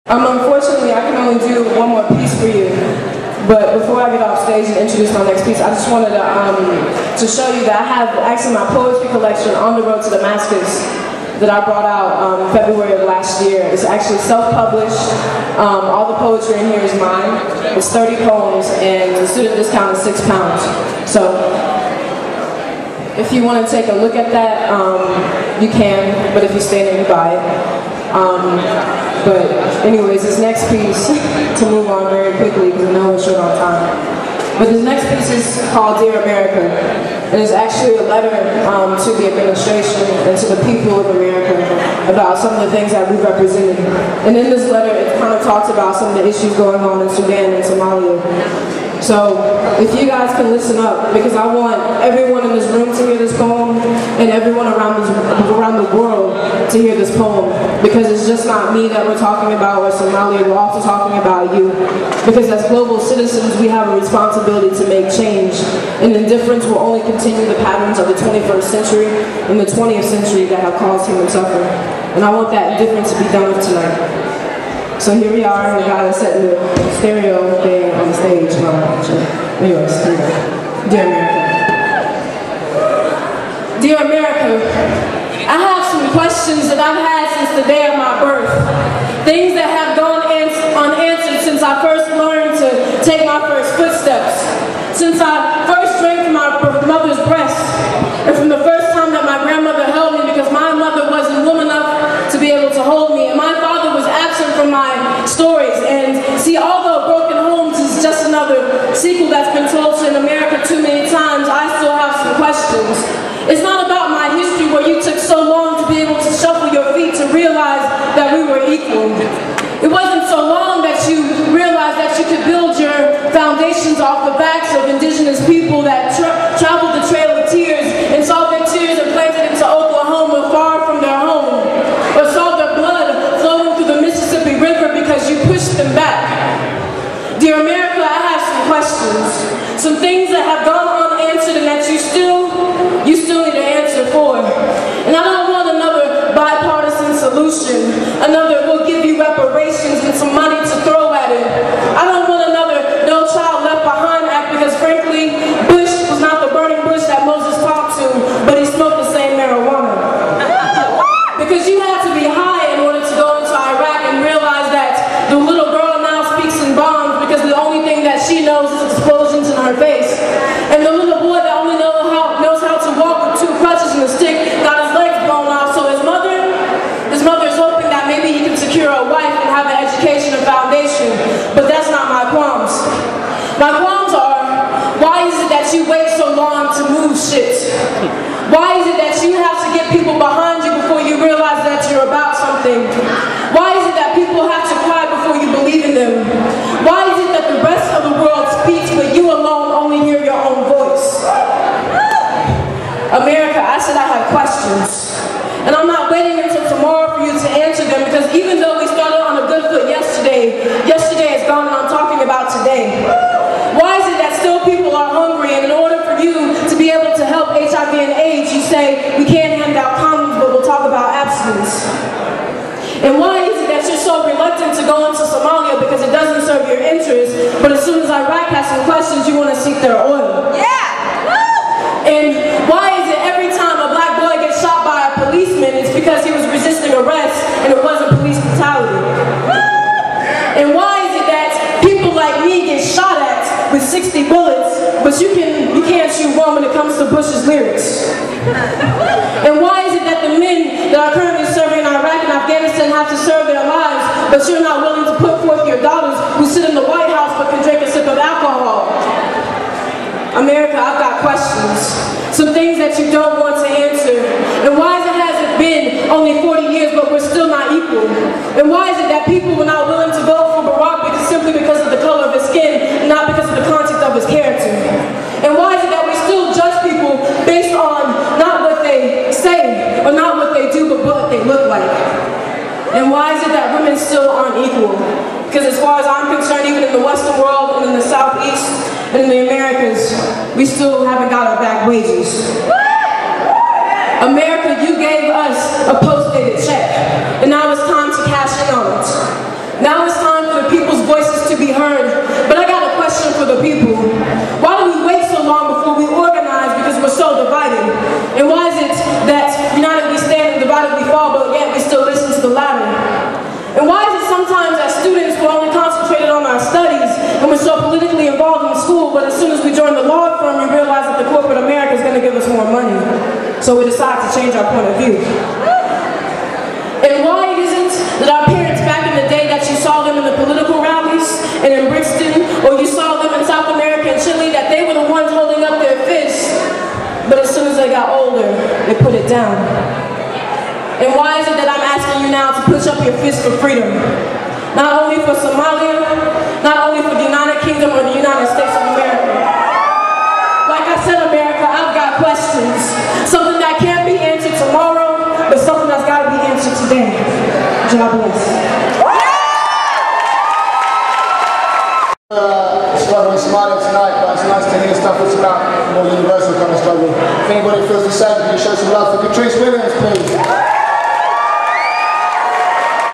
Unfortunately, I can only do one more piece for you. But before I get off stage and introduce my next piece, I just wanted to show you that I have actually my poetry collection, On the Road to Damascus, that I brought out February of last year. It's actually self-published. All the poetry in here is mine. It's 30 poems, and the student discount is £6. So if you want to take a look at that, you can, but if you stay there, you buy it. But anyways, this next piece, to move on very quickly because I know we're short on time, but this next piece is called Dear America, and it's actually a letter to the administration and to the people of America about some of the things that we represented. And in this letter, it kind of talks about some of the issues going on in Sudan and Somalia. So, if you guys can listen up, because I want everyone in this room to hear this poem, and everyone around the world to hear this poem, because it's just not me that we're talking about or Somalia, we're also talking about you. Because as global citizens, we have a responsibility to make change, and indifference will only continue the patterns of the 21st century and the 20th century that have caused human suffering. And I want that indifference to be done with tonight. So here we are, we got to set the stereo thing on the stage. Anyways, here we go. Dear America. Dear America, I have some questions that I've had since the day of my birth. Things that have gone unanswered since I first learned to take my first footsteps. Since I first drank from my mother's breast. And from the first time that my grandmother held me, because my mother wasn't woman enough to be able to hold me. And my father was absent from my stories. And see, although Broken Homes is just another sequel that's been told in America too many times, I still have some questions. It's not about my history where you took so long to be able to shuffle your feet to realize that we were equal. It wasn't so long that you realized that you could build your foundations off the backs of indigenous people that traveled the Trail of Tears and saw their tears and planted into Oklahoma far from their home, or saw their blood flowing through the Mississippi River because you pushed them back. Dear America, I have some questions, some things that have gone unanswered and that you still need to answer for. And I don't want another bipartisan solution, another we'll give you reparations and some money to throw at it. I don't want another No Child Left Behind act, because frankly, Bush was not the burning bush that Moses talked to, but he smoked the same marijuana. Because you had to be high in order to go into Iraq and realize that the little girl now speaks in bombs because the only thing that she knows is explosions in her face. And the little boy that only knows how to walk with 2 crutches and a stick got his legs blown off. So his mother is hoping that maybe he can secure a wife and have an education and foundation. But that's not my qualms. My qualms are, why is it that you wait so long to move shit? Why is it that you have to get people behind you before you realize that you're about something? Why is it that people have to cry before you believe in them? Why is it that the rest of the world speaks but you alone only hear your own voice? America, I said I have questions. And I'm not waiting until tomorrow for you to answer them, because even though we started on a good foot yesterday is gone and I'm talking about today. Why is it that still people are hungry, and in order for you to be able to help HIV and AIDS, you say we can't hand out condoms but we'll talk about abstinence? And why is it that you're so reluctant to go into Somalia because it doesn't serve your interests, but as soon as Iraq has some questions, you want to seek their oil? Yeah! And why is it every time a black boy gets shot by a policeman, it's because he was resisting arrest and it wasn't police brutality? And why is it that people like me get shot at with 60 bullets, but you can't shoot one when it comes to Bush's lyrics? And why is it that the men that are currently serving in Iraq and Afghanistan have to serve their lives, but you're not willing to put forth your daughters who sit in the White House but can drink a sip of alcohol? America, I've got questions. Some things that you don't want to answer. And why has it been only 40 years but we're still not equal? And why is it that people were not willing to vote for Barack simply because of the color of his skin, not because of the content of his character? And why is it that we still judge people based on not what they say or not what they do but what they look like? And why is it that women still aren't equal? Because as far as I'm concerned, even in the Western world and in the Southeast and in the Americas, we still haven't got our back wages. America, you gave us a post-dated check, and now it's time to cash in on it. Now heard, but I got a question for the people. Why do we wait so long before we organize because we're so divided? And why is it that united we stand and divided we fall, but yet we still listen to the louder? And why is it sometimes as students we're only concentrated on our studies and we're so politically involved in school, but as soon as we join the law firm, we realize that the corporate America is going to give us more money. So we decide to change our point of view. And why it isn't that our parents back in the day that you saw them in the political rallies and in Brixton, or you saw them in South America and Chile, that they were the ones holding up their fists, but as soon as they got older, they put it down. And why is it that I'm asking you now to push up your fist for freedom? Not only for Somalia, not only for the United Kingdom or the United States of America. Like I said, America, I've got questions. Something that can't be answered tomorrow, but something that's got to be answered today. God bless. Struggling Somalia tonight, but it's nice to hear stuff that's about more universal kind of struggle. If anybody feels the same, can you show some love for Katrice?